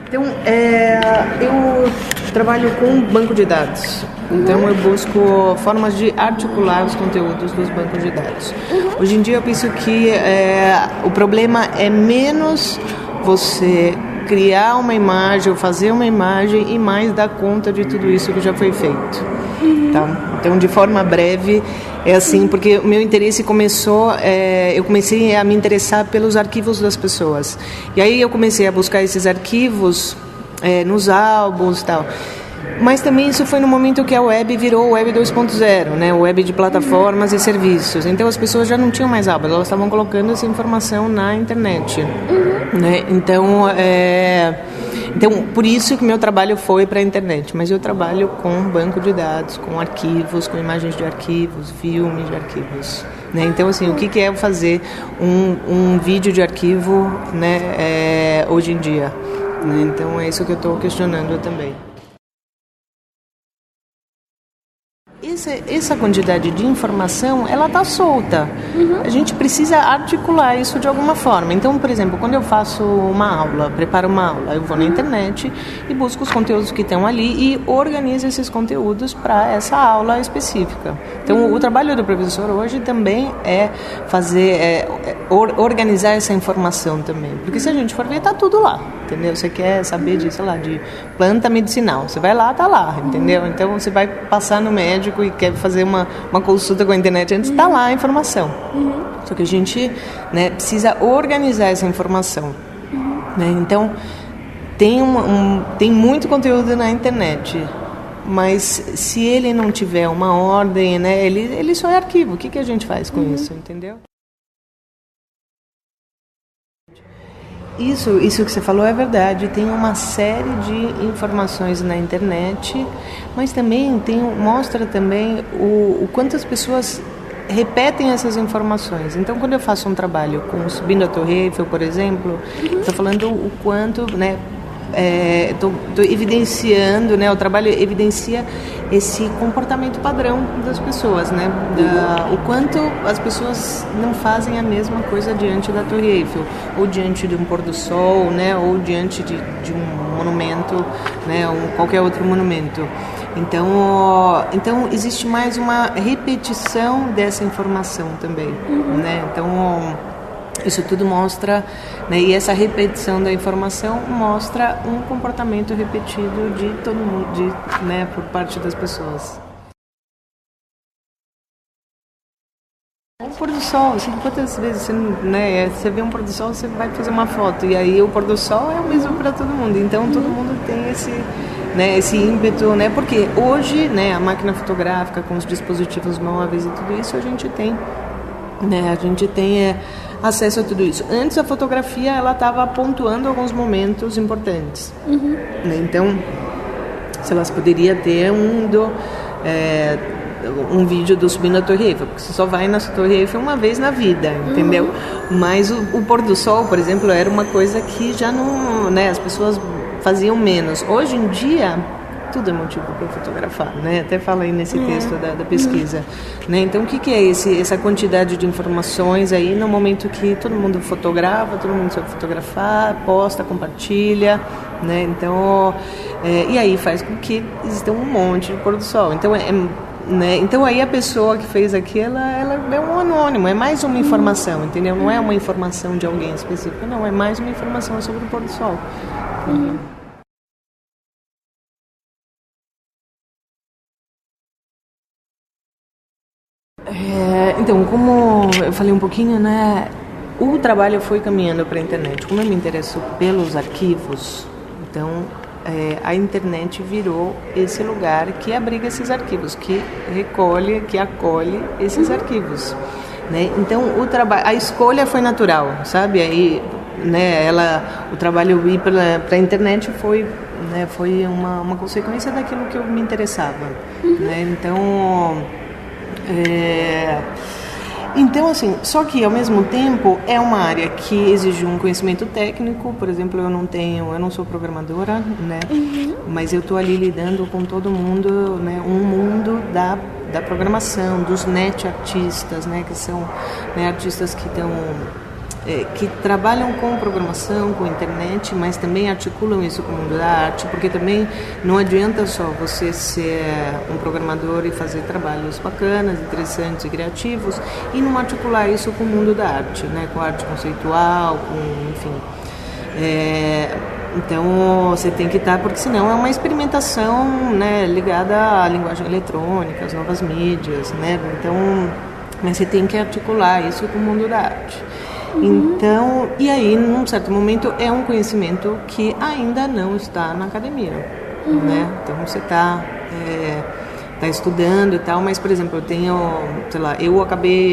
Então, eu trabalho com banco de dados. Então, eu busco formas de articular os conteúdos dos bancos de dados. Hoje em dia, eu penso que o problema é menos você criar uma imagem ou fazer uma imagem e mais dar conta de tudo isso que já foi feito. Tá? Então, de forma breve, é assim, porque o meu interesse começou, eu comecei a me interessar pelos arquivos das pessoas. E aí eu comecei a buscar esses arquivos nos álbuns e tal. Mas também isso foi no momento que a web virou Web 2.0, né? Web de plataformas e serviços. Então as pessoas já não tinham mais álbuns, elas estavam colocando essa informação na internet. Né? Então, por isso que meu trabalho foi para a internet. Mas eu trabalho com banco de dados, com arquivos, com imagens de arquivos, filmes de arquivos. Né? Então, assim, o que é fazer um vídeo de arquivo, né, hoje em dia? Né? Então, é isso que eu estou questionando também. Essa quantidade de informação, ela está solta. A gente precisa articular isso de alguma forma. Então, por exemplo, quando eu faço uma aula, preparo uma aula, eu vou na internet e busco os conteúdos que estão ali e organizo esses conteúdos para essa aula específica. Então, o trabalho do professor hoje também é organizar essa informação também. Porque se a gente for ver, está tudo lá, entendeu? Você quer saber de, sei lá, de planta medicinal, você vai lá, está lá, entendeu? Então, você vai passar no médico e quer fazer uma consulta com a internet, antes está lá a informação. Só que a gente, né, precisa organizar essa informação. Né? Então, tem muito conteúdo na internet, mas se ele não tiver uma ordem, né, ele só é arquivo. O que a gente faz com isso, entendeu? Isso que você falou é verdade. Tem uma série de informações na internet, mas também mostra também o quanto as pessoas repetem essas informações. Então, quando eu faço um trabalho com Subindo a Torre Eiffel, por exemplo, estou falando o quanto, né, estou evidenciando, né, o trabalho evidencia esse comportamento padrão das pessoas, né, o quanto as pessoas não fazem a mesma coisa diante da Torre Eiffel, ou diante de um pôr do sol, né, ou diante de um monumento, né, ou qualquer outro monumento. Então existe mais uma repetição dessa informação também, né? Então isso tudo mostra, né, e essa repetição da informação mostra um comportamento repetido de todo mundo, né, por parte das pessoas. O pôr do sol, assim, quantas vezes você vê um pôr do sol, você vai fazer uma foto, e aí o pôr do sol é o mesmo para todo mundo, então todo mundo tem esse ímpeto, né, porque hoje, né, a máquina fotográfica com os dispositivos móveis e tudo isso, a gente tem acesso a tudo isso. Antes a fotografia, ela estava pontuando alguns momentos importantes. Né? Então, se elas poderia ter um vídeo do Subindo a Torre Eiffel, porque você só vai na Torre Eiffel uma vez na vida, entendeu? Mas o pôr do sol, por exemplo, era uma coisa que já não, né, as pessoas faziam menos. Hoje em dia, tudo é motivo para fotografar, né? Até fala aí nesse texto da pesquisa. Né? Então, o que é essa quantidade de informações aí no momento que todo mundo fotografa, todo mundo sabe fotografar, posta, compartilha, né? Então, e aí faz com que exista um monte de pôr do sol. Então, né? Então, aí a pessoa que fez aquilo, ela é um anônimo, é mais uma informação, entendeu? Não é uma informação de alguém específico, não, é mais uma informação sobre o pôr do sol. Então, como eu falei um pouquinho, né, o trabalho foi caminhando para a internet. Como eu me interesso pelos arquivos, então a internet virou esse lugar que abriga esses arquivos, que recolhe, que acolhe esses arquivos. Né? Então, a escolha foi natural, sabe? Aí, né, o trabalho ir para a internet foi uma consequência daquilo que eu me interessava. Né? Então, assim, só que ao mesmo tempo é uma área que exige um conhecimento técnico. Por exemplo, eu não sou programadora, né? Mas eu estou ali lidando com todo mundo, né? Um mundo da programação, dos net artistas, né? Que são, né, artistas que estão que trabalham com programação, com internet, mas também articulam isso com o mundo da arte, porque também não adianta só você ser um programador e fazer trabalhos bacanas, interessantes e criativos e não articular isso com o mundo da arte, né? Com arte conceitual, com, enfim. Então você tem que estar, porque senão é uma experimentação, né, ligada à linguagem eletrônica, às novas mídias, né? Então, mas você tem que articular isso com o mundo da arte. Então, e aí, num certo momento, é um conhecimento que ainda não está na academia, né? Então, você está estudando e tal, mas, por exemplo, eu tenho, sei lá, eu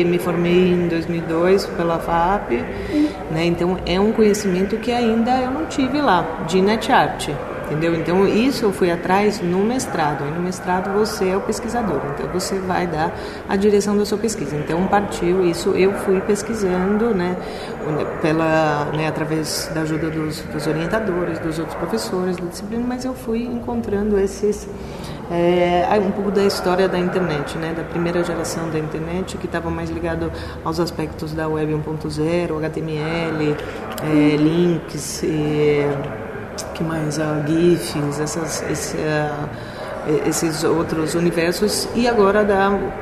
me formei em 2002 pela FAP, né? Então, é um conhecimento que ainda eu não tive lá, de net art. Entendeu? Então, isso eu fui atrás no mestrado. E no mestrado você é o pesquisador, então você vai dar a direção da sua pesquisa. Então, partiu isso, eu fui pesquisando, né, através da ajuda dos orientadores, dos outros professores da disciplina, mas eu fui encontrando um pouco da história da internet, né, da primeira geração da internet, que estava mais ligado aos aspectos da Web 1.0, HTML, links, que mais, GIFs, esses outros universos, e agora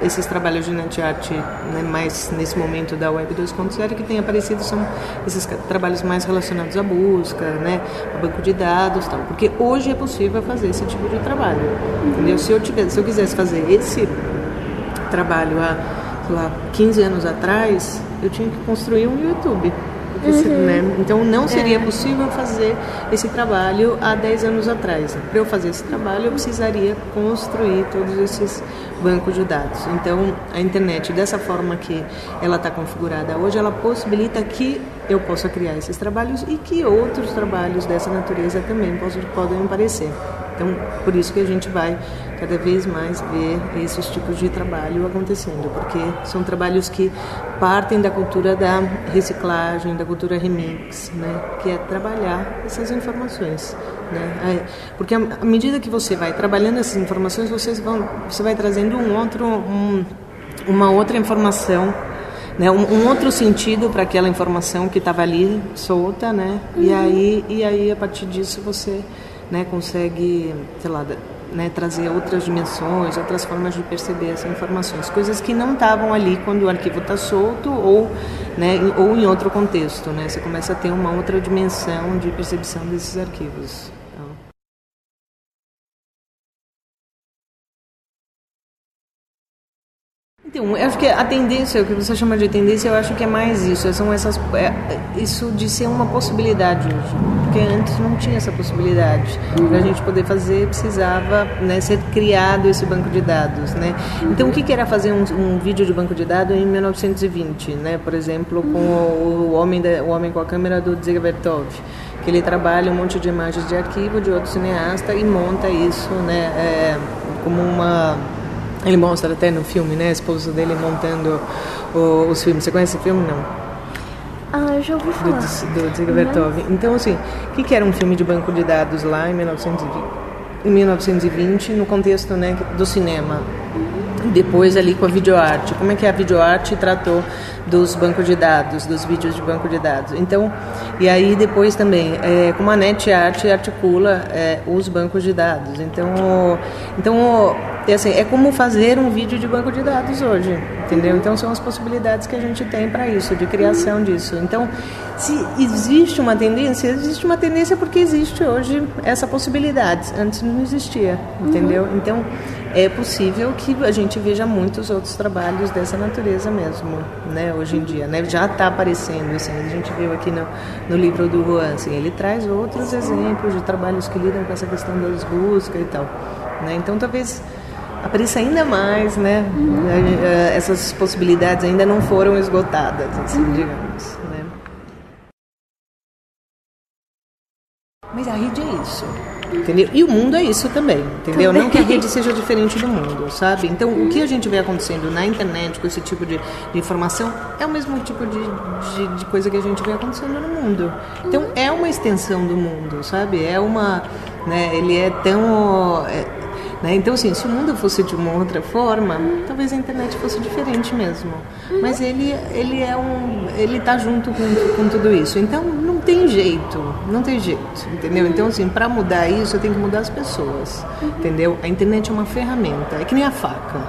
esses trabalhos de net art, né, mais nesse momento da Web 2.0 que tem aparecido, são esses trabalhos mais relacionados à busca, né, a banco de dados, tal, porque hoje é possível fazer esse tipo de trabalho, entendeu? Se eu quisesse fazer esse trabalho há, sei lá, 15 anos atrás, eu tinha que construir um YouTube. Né? Então não seria possível fazer esse trabalho há 10 anos atrás. Para eu fazer esse trabalho eu precisaria construir todos esses bancos de dados. Então a internet, dessa forma que ela está configurada hoje, ela possibilita que eu possa criar esses trabalhos e que outros trabalhos dessa natureza também podem aparecer. Então, por isso que a gente vai cada vez mais ver esses tipos de trabalho acontecendo, porque são trabalhos que partem da cultura da reciclagem, da cultura remix, né? Que é trabalhar essas informações, né? Porque à medida que você vai trabalhando essas informações, você vai trazendo uma outra informação, né? Um outro sentido para aquela informação que estava ali solta, né? E aí a partir disso você, né, consegue, sei lá, né, trazer outras dimensões, outras formas de perceber essas informações, coisas que não estavam ali quando o arquivo está solto ou em outro contexto, né? Você começa a ter uma outra dimensão de percepção desses arquivos. Então, eu acho que a tendência, o que você chama de tendência, eu acho que é mais isso. Isso de ser uma possibilidade hoje. Porque antes não tinha essa possibilidade. Para a gente poder fazer, precisava, né, ser criado esse banco de dados, né? Então, o que era fazer um vídeo de banco de dados em 1920, né? Por exemplo, com o homem com a câmera do Dziga Vertov, que ele trabalha um monte de imagens de arquivo de outro cineasta e monta isso, né, como uma... Ele mostra até no filme, né, a esposa dele montando os filmes. Você conhece esse filme? Não? Ah, eu já ouvi falar. Do Dziga Vertov. Então, assim, o que era um filme de banco de dados lá em 1920, no contexto, né, do cinema? Depois ali com a videoarte. Como é que a videoarte tratou dos bancos de dados, dos vídeos de banco de dados? Então, e aí depois também, como a net art articula os bancos de dados. Então assim, é como fazer um vídeo de banco de dados hoje, entendeu? Então são as possibilidades que a gente tem para isso, de criação disso. Então, se existe uma tendência porque existe hoje essa possibilidade. Antes não existia, entendeu? Então, é possível que a gente veja muitos outros trabalhos dessa natureza mesmo, né, hoje em dia, né? Já está aparecendo, assim, a gente viu aqui no livro do Juan, assim, ele traz outros exemplos de trabalhos que lidam com essa questão das buscas e tal, né? Então, talvez apareça ainda mais, né? Essas possibilidades ainda não foram esgotadas, assim, digamos, né? Mas a rede é isso, entendeu? E o mundo é isso também, entendeu? Não que a rede seja diferente do mundo, sabe? Então, o que a gente vê acontecendo na internet com esse tipo de informação é o mesmo tipo de coisa que a gente vê acontecendo no mundo. Então, é uma extensão do mundo, sabe? Ele é tão... né? Então, assim, se o mundo fosse de uma outra forma, talvez a internet fosse diferente mesmo. Mas ele tá junto com tudo isso. Então, não tem jeito, entendeu? Então, assim, para mudar isso, eu tenho que mudar as pessoas, entendeu? A internet é uma ferramenta, é que nem a faca.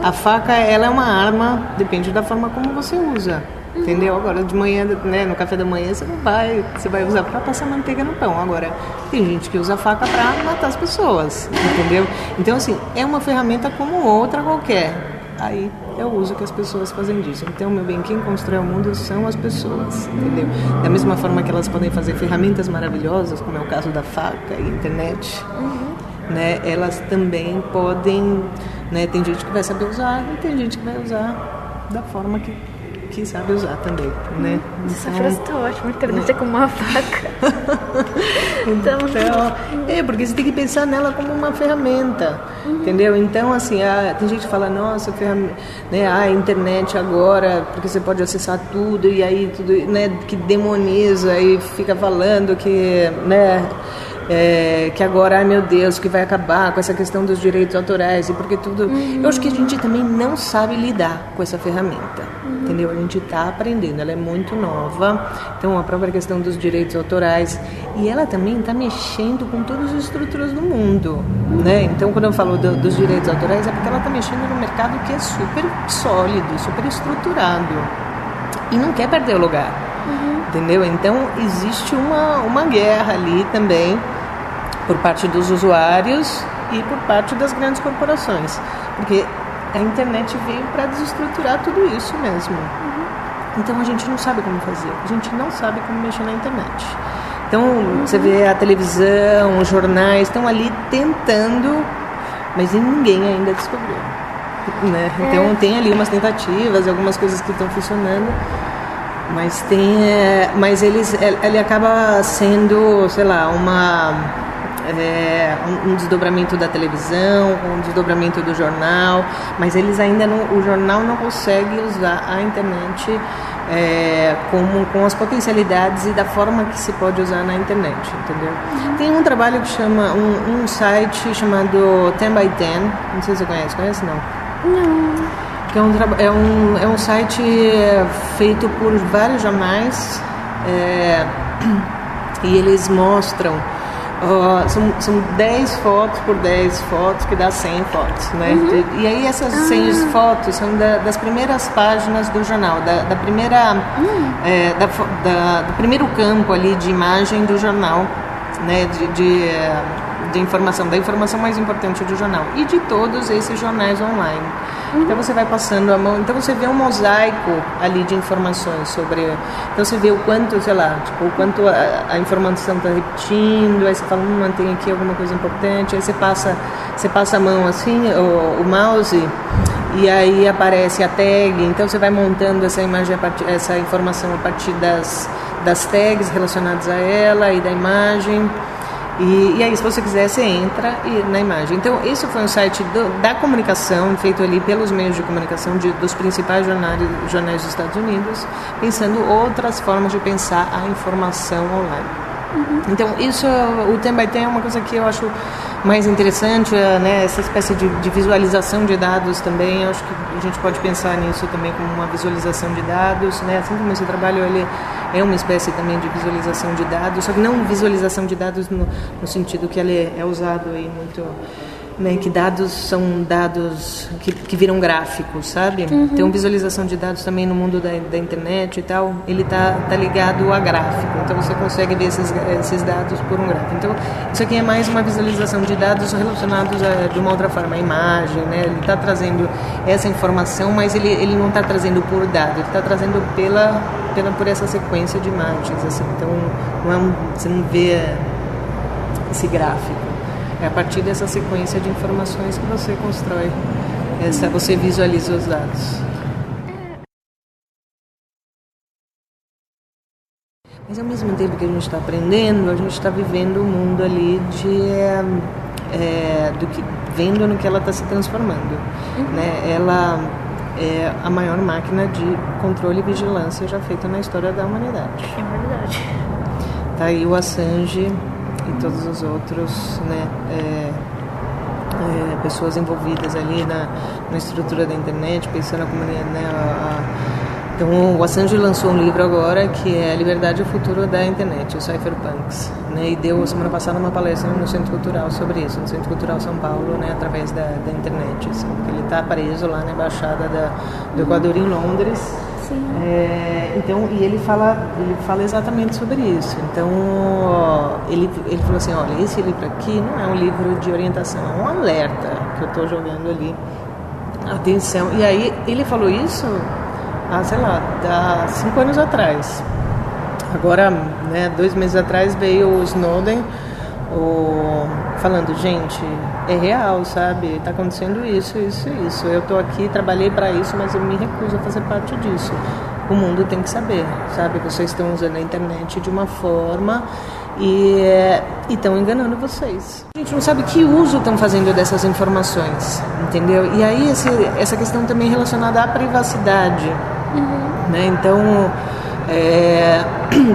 A faca, ela é uma arma, depende da forma como você usa. Entendeu? Agora de manhã, né, no café da manhã você vai usar para passar manteiga no pão. Agora tem gente que usa a faca para matar as pessoas, entendeu? Então assim, é uma ferramenta como outra qualquer. Aí é o uso que as pessoas fazem disso. Então, meu bem, quem constrói o mundo são as pessoas, entendeu? Da mesma forma que elas podem fazer ferramentas maravilhosas, como é o caso da faca e internet, né? Elas também podem, né? Tem gente que vai saber usar e tem gente que vai usar da forma que sabe usar também, né? Essa frase tá ótima, a internet é como uma faca. Então, porque você tem que pensar nela como uma ferramenta, entendeu? Então, assim, tem gente que fala, nossa, né, a internet agora, porque você pode acessar tudo, e aí tudo, né, que demoniza e fica falando que, né, que agora, ai meu Deus, que vai acabar com essa questão dos direitos autorais, e porque tudo... Eu acho que a gente também não sabe lidar com essa ferramenta, entendeu? A gente está aprendendo, ela é muito nova, então a própria questão dos direitos autorais, e ela também está mexendo com todas as estruturas do mundo, né? Então, quando eu falo dos direitos autorais, é porque ela está mexendo no mercado que é super sólido, super estruturado, e não quer perder o lugar, entendeu? Então, existe uma guerra ali também, por parte dos usuários e por parte das grandes corporações, porque a internet veio para desestruturar tudo isso mesmo. Então a gente não sabe como fazer, a gente não sabe como mexer na internet. Então você vê a televisão, os jornais estão ali tentando, mas ninguém ainda descobriu, né? Então tem ali umas tentativas, algumas coisas que estão funcionando, mas ele acaba sendo, sei lá, um desdobramento da televisão, um desdobramento do jornal, mas eles ainda o jornal não consegue usar a internet com as potencialidades e da forma que se pode usar na internet, entendeu? Tem um trabalho que chama, um site chamado 10x10, não sei se você conhece não? Não. Que é um site feito por vários jornais, e eles mostram são 10 fotos por 10 fotos, que dá 100 fotos, né? E aí essas 100 fotos são das primeiras páginas do jornal, do primeiro campo ali de imagem do jornal, né? De informação, da informação mais importante do jornal e de todos esses jornais online. Então você vai passando a mão, então você vê um mosaico ali de informações sobre, então você vê o quanto, sei lá, tipo, o quanto a informação está repetindo, aí você fala, tem aqui alguma coisa importante, aí você passa a mão assim, o mouse, e aí aparece a tag, então você vai montando essa imagem, essa informação a partir das tags relacionadas a ela e da imagem. E aí, se você quiser, você entra na imagem. Então, esse foi um site da comunicação, feito ali pelos meios de comunicação dos principais jornais dos Estados Unidos, pensando outras formas de pensar a informação online. Então, isso, o 10x10 é uma coisa que eu acho mais interessante, né? Essa espécie de visualização de dados também, eu acho que a gente pode pensar nisso também como uma visualização de dados, né? Assim como esse trabalho, ele é uma espécie também de visualização de dados, só que não visualização de dados no sentido que ele é usado aí muito, né, que dados são dados que viram gráficos, sabe? Então, visualização de dados também no mundo da internet e tal, ele tá ligado a gráfico, então você consegue ver esses dados por um gráfico. Então, isso aqui é mais uma visualização de dados relacionados de uma outra forma, a imagem, né? Ele está trazendo essa informação, mas ele não está trazendo por dado, ele está trazendo por essa sequência de imagens, assim. Então, você não vê esse gráfico. É a partir dessa sequência de informações que você constrói, você visualiza os dados. Mas ao mesmo tempo que a gente está aprendendo, a gente está vivendo um mundo ali vendo no que ela está se transformando. Né? Ela é a maior máquina de controle e vigilância já feita na história da humanidade. É verdade. Tá aí o Assange e todos os outros, né, pessoas envolvidas ali na estrutura da internet, pensando na comunidade, né? Então, o Assange lançou um livro agora que é A Liberdade e o Futuro da Internet, os Cypherpunks, né? E deu semana passada uma palestra no Centro Cultural sobre isso, no Centro Cultural São Paulo, né? Através da internet, assim, porque ele está preso lá na embaixada do Equador em Londres. Sim. Então, e ele fala exatamente sobre isso. Então, ele falou assim, olha, esse livro aqui não é um livro de orientação, é um alerta que eu estou jogando ali. Atenção. E aí, ele falou isso, sei lá, há 5 anos atrás. Agora, né, 2 meses atrás veio o Snowden falando, gente, é real, sabe? Está acontecendo isso. Eu estou aqui, trabalhei para isso, mas eu me recuso a fazer parte disso. O mundo tem que saber, sabe? Vocês estão usando a internet de uma forma e estão enganando vocês. A gente não sabe que uso estão fazendo dessas informações, entendeu? E aí essa questão também relacionada à privacidade. Né? Então,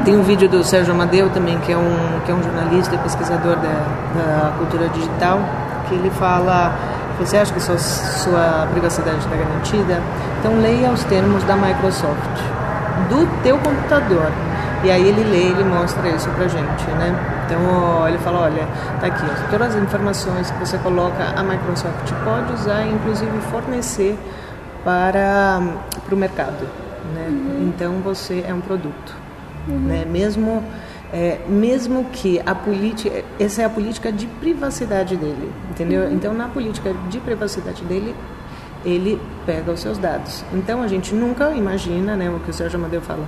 tem um vídeo do Sérgio Amadeu também, que é um jornalista e pesquisador da cultura digital, que ele fala, você acha que sua privacidade está garantida? Então leia os termos da Microsoft, do teu computador. E aí ele mostra isso pra gente, né? Então ele fala, olha, tá aqui, todas as informações que você coloca, a Microsoft pode usar e inclusive fornecer para o mercado, né? Então você é um produto, né? Mesmo que a política, essa é a política de privacidade dele, entendeu? Então na política de privacidade dele, ele pega os seus dados. Então a gente nunca imagina, né, o que o Sérgio Amadeu fala,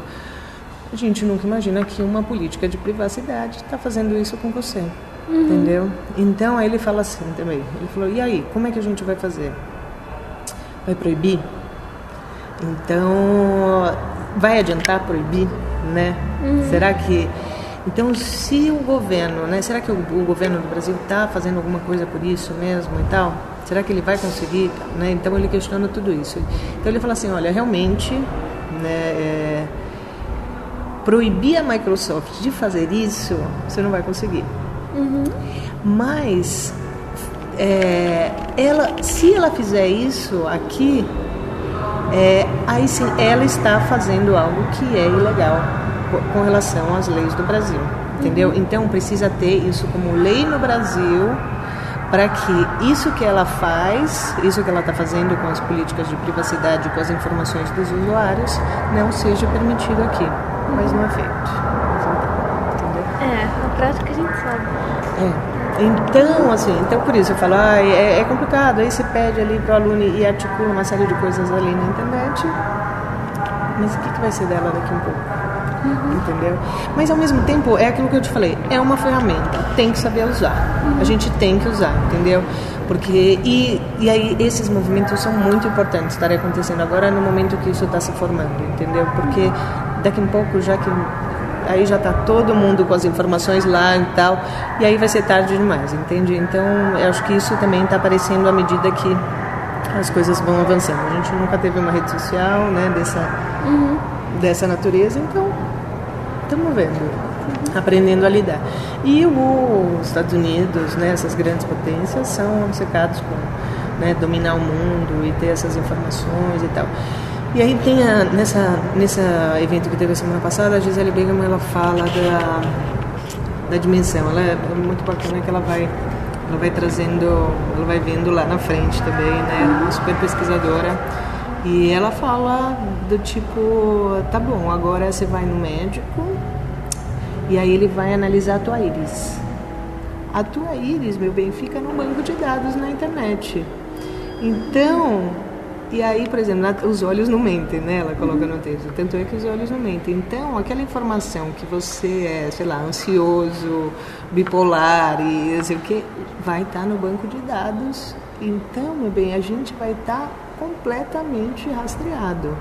a gente nunca imagina que uma política de privacidade está fazendo isso com você, entendeu? Então aí ele fala assim também, ele falou, e aí, como é que a gente vai fazer? Vai proibir? Então, vai adiantar proibir, né? Será que... Então, se o governo, né? Será que o governo do Brasil está fazendo alguma coisa por isso mesmo e tal? Será que ele vai conseguir? Né? Então, ele questiona tudo isso. Então, ele fala assim, olha, realmente, né, proibir a Microsoft de fazer isso, você não vai conseguir. Mas... se ela fizer isso aqui, aí sim ela está fazendo algo que é ilegal com relação às leis do Brasil, entendeu? Então precisa ter isso como lei no Brasil para que isso que ela faz, isso que ela está fazendo com as políticas de privacidade, com as informações dos usuários, não seja permitido aqui, mas não é feito. Entendeu? Na prática a gente sabe. Então, assim, por isso eu falo, é complicado, aí você pede ali para o aluno e articula uma série de coisas ali na internet, mas o que vai ser dela daqui um pouco? Entendeu? Mas ao mesmo tempo, é aquilo que eu te falei, é uma ferramenta, tem que saber usar, a gente tem que usar, entendeu? Porque, e aí esses movimentos são muito importantes estarem acontecendo agora no momento que isso está se formando, entendeu? Porque daqui um pouco, já que aí já está todo mundo com as informações lá e tal, e aí vai ser tarde demais, entende? Então, eu acho que isso também está aparecendo à medida que as coisas vão avançando. A gente nunca teve uma rede social, né, dessa natureza, então estamos vendo, aprendendo a lidar. E os Estados Unidos, né, essas grandes potências, são obcecados com, né, dominar o mundo e ter essas informações e tal. E aí tem nesse evento que teve a semana passada, a Gisele Bündchen, ela fala da dimensão. Ela é muito bacana que ela vai trazendo, ela vai vendo lá na frente também, né? Ela é uma super pesquisadora. E ela fala do tipo, tá bom, agora você vai no médico e aí ele vai analisar a tua íris. A tua íris, meu bem, fica no banco de dados na internet. Então... E aí, por exemplo, os olhos não mentem, né? Ela coloca no texto. Tanto é que os olhos não mentem. Então, aquela informação que você é, sei lá, ansioso, bipolar e não sei o quê, vai estar no banco de dados. Então, meu bem, a gente vai estar completamente rastreado.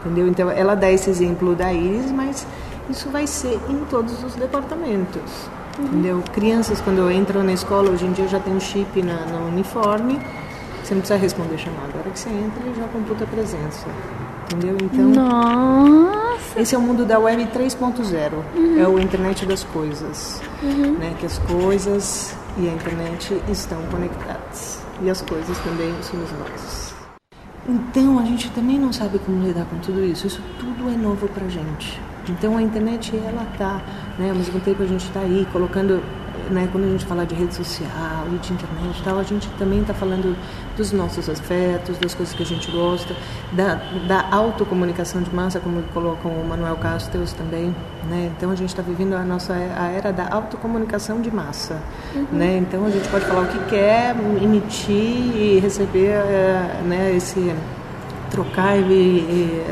Entendeu? Então, ela dá esse exemplo da íris, mas isso vai ser em todos os departamentos. Entendeu? Crianças, quando entram na escola, hoje em dia já tem um chip no uniforme. Você não precisa responder chamada. A hora que você entra, ele já computa a presença. Entendeu? Então, nossa! Esse é o mundo da Web 3.0. É o internet das coisas. Né? Que as coisas e a internet estão conectadas. e as coisas também somos nós. Então a gente também não sabe como lidar com tudo isso. Isso tudo é novo pra gente. Então a internet, ela tá, né, ao mesmo tempo a gente tá aí colocando, né, quando a gente fala de rede social e de internet e tal, a gente também está falando dos nossos afetos, das coisas que a gente gosta, da autocomunicação de massa, como colocam o Manuel Castells também, né? Então a gente está vivendo a era da autocomunicação de massa, né? Então a gente pode falar o que quer, emitir e receber, né, trocar e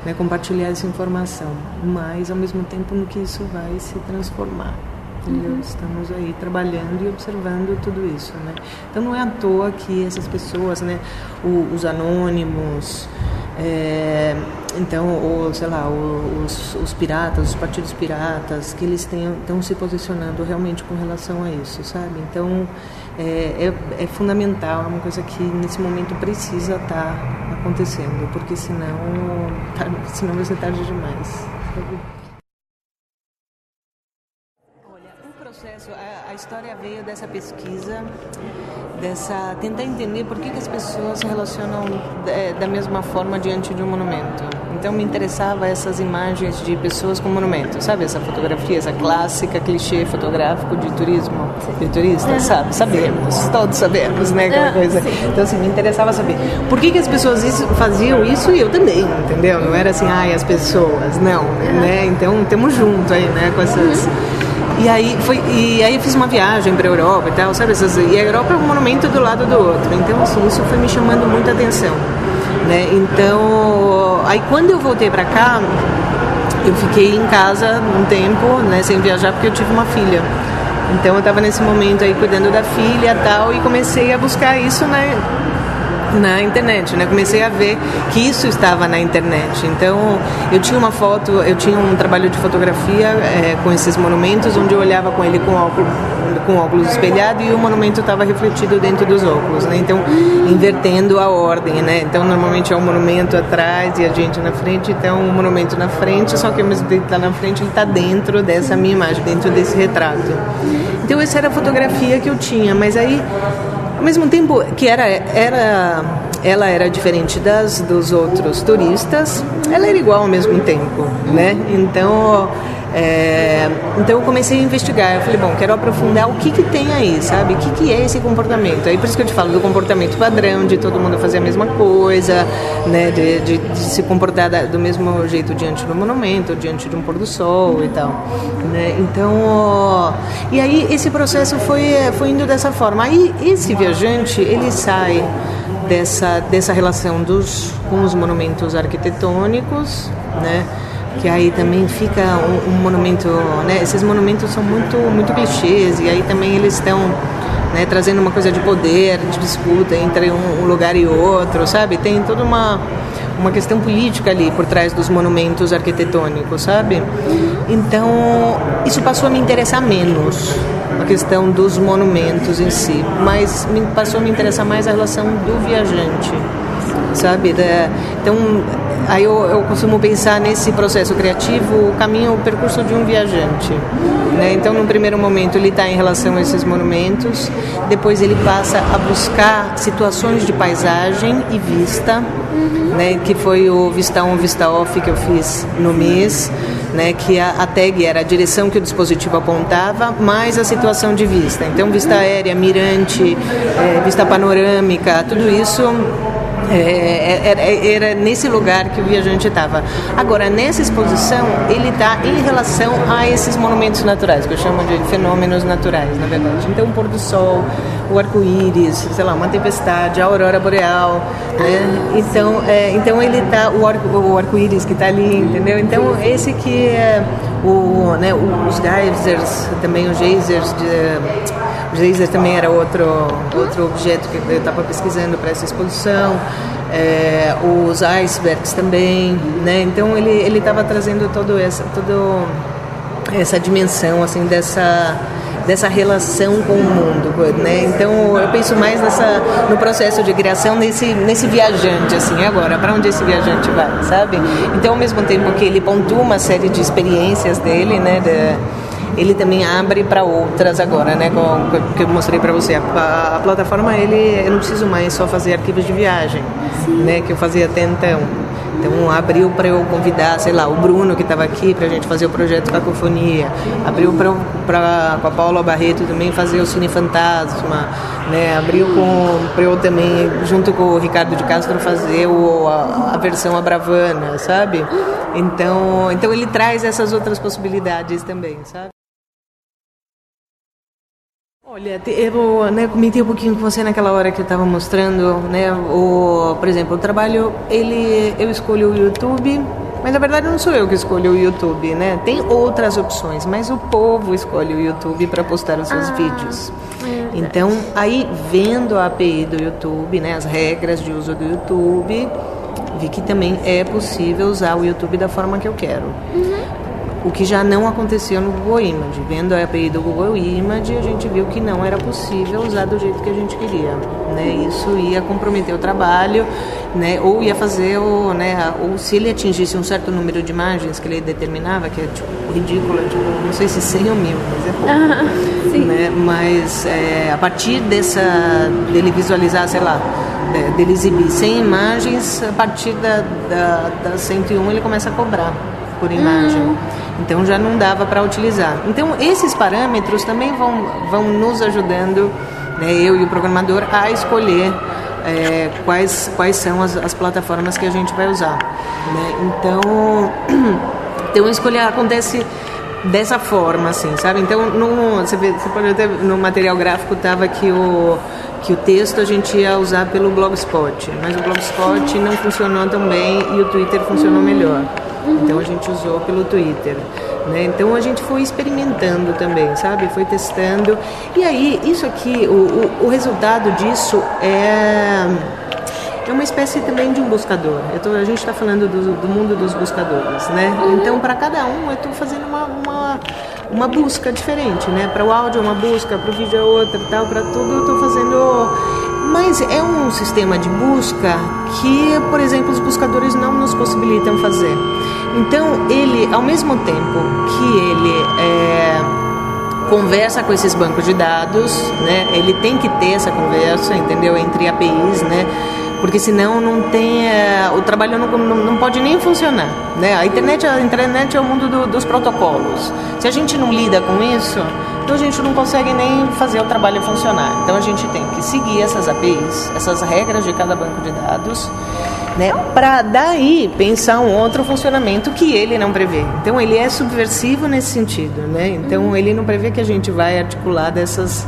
né, compartilhar essa informação, mas ao mesmo tempo no que isso vai se transformar. Estamos aí trabalhando e observando tudo isso, né? Então não é à toa que essas pessoas, né, os anônimos, então, ou sei lá, os piratas, os partidos piratas, que eles estão se posicionando realmente com relação a isso, sabe? Então é fundamental, é uma coisa que nesse momento precisa estar acontecendo, porque senão vai ser tarde demais, sabe? A história veio dessa pesquisa, tentar entender por que as pessoas se relacionam da mesma forma diante de um monumento. Então me interessava essas imagens de pessoas com monumentos, sabe? Essa fotografia, essa clássica clichê fotográfico de turismo, de turista, sabe? Sabemos, todos sabemos, né? Aquela coisa. Então assim, me interessava saber por que as pessoas faziam isso e eu também, entendeu? Não era assim, as pessoas, não, né? Então temos junto aí, né? Com essas... E aí eu fiz uma viagem para a Europa e tal, sabe? E a Europa é um monumento do lado do outro. Então, assim, isso foi me chamando muita atenção, né? Então, aí quando eu voltei para cá, eu fiquei em casa um tempo, né, sem viajar, porque eu tive uma filha. Então, eu estava nesse momento aí cuidando da filha e tal, e comecei a buscar isso, né, na internet, né? Comecei a ver que isso estava na internet. Então, eu tinha um trabalho de fotografia com esses monumentos, onde eu olhava com ele com óculos espelhado e o monumento estava refletido dentro dos óculos, né? Então, invertendo a ordem, né? Então, normalmente é um monumento atrás e a gente na frente, então o monumento na frente, só que ao mesmo tempo que está na frente, ele está dentro dessa minha imagem, dentro desse retrato. Então, essa era a fotografia que eu tinha, mas aí, ao mesmo tempo que ela era diferente dos outros turistas, ela era igual ao mesmo tempo, né? Então eu comecei a investigar. Eu falei, bom, quero aprofundar o que tem aí, sabe? O que é esse comportamento? Aí por isso que eu te falo do comportamento padrão, de todo mundo fazer a mesma coisa, né? De se comportar do mesmo jeito diante do monumento, diante de um pôr do sol e tal, né? Então, e aí esse processo foi indo dessa forma. Aí esse viajante, ele sai dessa relação com os monumentos arquitetônicos, né? Que aí também fica um monumento, né? Esses monumentos são muito, muito clichês, e aí também eles estão, né, trazendo uma coisa de poder, de disputa entre um lugar e outro, sabe? Tem toda uma questão política ali por trás dos monumentos arquitetônicos, sabe? Então, isso passou a me interessar menos, a questão dos monumentos em si, mas passou a me interessar mais a relação do viajante, sabe? Então, aí eu costumo pensar nesse processo criativo, o percurso de um viajante, né? Então, no primeiro momento, ele está em relação a esses monumentos, depois ele passa a buscar situações de paisagem e vista, né? Que foi o Vista On, Vista Off que eu fiz no mês, né? Que a tag era a direção que o dispositivo apontava, mais a situação de vista. Então, vista aérea, mirante, vista panorâmica, tudo isso... Era nesse lugar que o viajante estava. Agora, nessa exposição, ele está em relação a esses monumentos naturais, que eu chamo de fenômenos naturais, na verdade. Então, o pôr do sol, o arco-íris, sei lá, uma tempestade, a aurora boreal, né? Então ele está, o arco-íris que está ali, entendeu? Então, esse que é os geysers, também os geysers, o geyser também era outro objeto que eu estava pesquisando para essa exposição, os icebergs também, né? Então ele estava trazendo toda essa dimensão assim dessa relação com o mundo, né? Então eu penso mais no processo de criação nesse viajante, assim, agora, para onde esse viajante vai, sabe? Então, ao mesmo tempo que ele pontua uma série de experiências dele, né, ele também abre para outras agora, né? Que eu mostrei para você. A plataforma, eu não preciso mais só fazer arquivos de viagem, né? Que eu fazia até então. Então abriu para eu convidar, sei lá, o Bruno que estava aqui para a gente fazer o projeto Cacofonia, abriu para com a Paula Barreto também fazer o Cine Fantasma, né? Abriu para eu também, junto com o Ricardo de Castro, fazer a versão Abravana, sabe? Então ele traz essas outras possibilidades também, sabe? Olha, eu, né, comentei um pouquinho com você naquela hora que eu estava mostrando, né, por exemplo, o trabalho, eu escolho o YouTube, mas na verdade não sou eu que escolho o YouTube, né, tem outras opções, mas o povo escolhe o YouTube para postar os seus vídeos. Então, aí vendo a API do YouTube, né, as regras de uso do YouTube, vi que também é possível usar o YouTube da forma que eu quero. O que já não aconteceu no Google Image. Vendo a API do Google Image, a gente viu que não era possível usar do jeito que a gente queria, né? Isso ia comprometer o trabalho, né? Ou ia fazer, ou se ele atingisse um certo número de imagens que ele determinava, que é tipo ridículo, tipo, não sei se 100 ou 1000, mas é pouco, né? Mas a partir dele visualizar, sei lá, dele exibir 100 imagens, a partir da 101 ele começa a cobrar por imagem. Então já não dava para utilizar. Então esses parâmetros também vão nos ajudando, né, eu e o programador, a escolher quais são as plataformas que a gente vai usar, né? Então a escolha acontece dessa forma, assim, sabe? Então você pode até, no material gráfico estava que o texto a gente ia usar pelo Blogspot, mas o Blogspot não funcionou tão bem e o Twitter funcionou melhor. Então a gente usou pelo Twitter, né? Então a gente foi experimentando também, sabe? Foi testando. E aí, isso aqui, o resultado disso é uma espécie também de um buscador. A gente está falando do mundo dos buscadores, né? Então, para cada um, eu estou fazendo uma busca diferente, né? Para o áudio é uma busca, para o vídeo é outra, tal, para tudo eu estou fazendo. Mas é um sistema de busca que, por exemplo, os buscadores não nos possibilitam fazer. Então, ele, ao mesmo tempo que ele conversa com esses bancos de dados, né, ele tem que ter essa conversa, entendeu, entre APIs, né, porque senão não tem, o trabalho não pode nem funcionar, né? A internet é o mundo dos protocolos. Se a gente não lida com isso, então a gente não consegue nem fazer o trabalho funcionar. Então a gente tem que seguir essas APIs, essas regras de cada banco de dados, né, para daí pensar um outro funcionamento que ele não prevê. Então ele é subversivo nesse sentido, né? Então ele não prevê que a gente vai articular dessas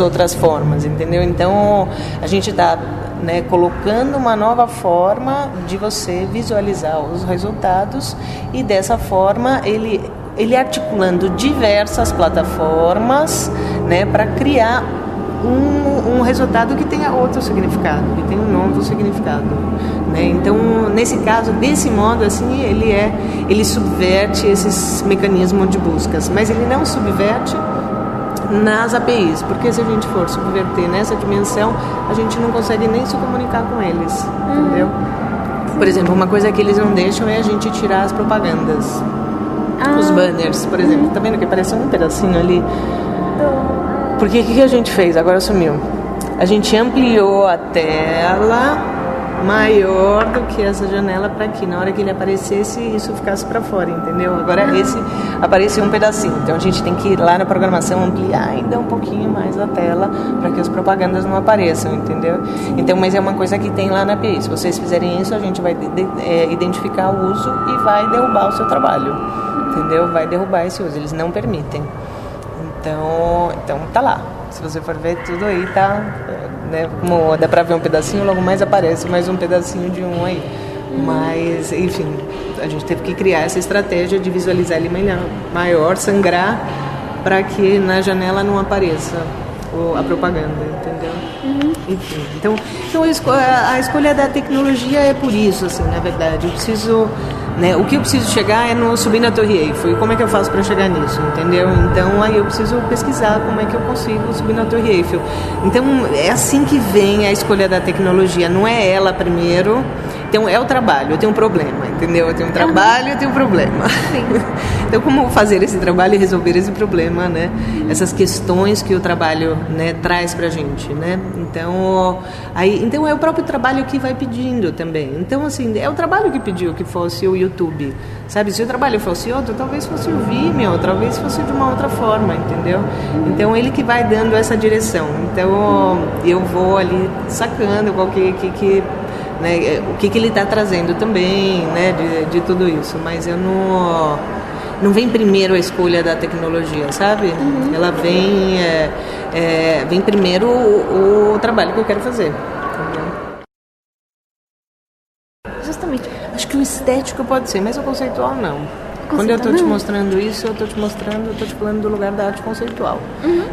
outras formas, entendeu? Então a gente está, né, colocando uma nova forma de você visualizar os resultados e dessa forma ele articulando diversas plataformas, né, para criar um resultado que tenha outro significado, que tenha um novo significado, né? Então, nesse caso, desse modo, assim, ele subverte esses mecanismos de buscas, mas ele não subverte nas APIs, porque se a gente for subverter nessa dimensão, a gente não consegue nem se comunicar com eles, entendeu? Por exemplo, uma coisa que eles não deixam é a gente tirar as propagandas, os banners, por exemplo. Tá vendo que apareceu um pedacinho ali? Porque o que a gente fez? Agora sumiu. A gente ampliou a tela maior do que essa janela para que na hora que ele aparecesse isso ficasse para fora, entendeu? Agora esse apareceu um pedacinho, então a gente tem que ir lá na programação ampliar ainda um pouquinho mais a tela para que as propagandas não apareçam, entendeu? Então, mas é uma coisa que tem lá na API. Se vocês fizerem isso, a gente vai identificar o uso e vai derrubar o seu trabalho, entendeu? Vai derrubar esse uso, eles não permitem. Então tá lá. Se você for ver tudo aí, tá, né, como dá pra ver um pedacinho, logo mais aparece mais um pedacinho de um aí. Mas, enfim, a gente teve que criar essa estratégia de visualizar ele maior, sangrar, para que na janela não apareça a propaganda, entendeu? Enfim, então a escolha da tecnologia é por isso, assim, na verdade. Eu preciso, né? O que eu preciso chegar é no subir na Torre Eiffel. E como é que eu faço para chegar nisso, entendeu? Então aí eu preciso pesquisar como é que eu consigo subir na Torre Eiffel. Então é assim que vem a escolha da tecnologia. Não é ela primeiro. Então é o trabalho, eu tenho um problema, entendeu? Eu tenho um trabalho, eu tenho um problema. Então como fazer esse trabalho e resolver esse problema, né? Essas questões que o trabalho, né, traz pra gente, né? Então é o próprio trabalho que vai pedindo também. Então assim, é o trabalho que pediu que fosse o YouTube, sabe? Se o trabalho fosse outro, talvez fosse o Vimeo, talvez fosse de uma outra forma, entendeu? Então ele que vai dando essa direção. Então eu vou ali sacando qual que né, o que ele está trazendo também, né, de tudo isso, mas eu não vem primeiro a escolha da tecnologia, sabe? Ela vem primeiro o trabalho que eu quero fazer. Justamente. Acho que o estético pode ser, mas o conceitual não. Quando eu estou te mostrando isso, eu estou te falando do lugar da arte conceitual.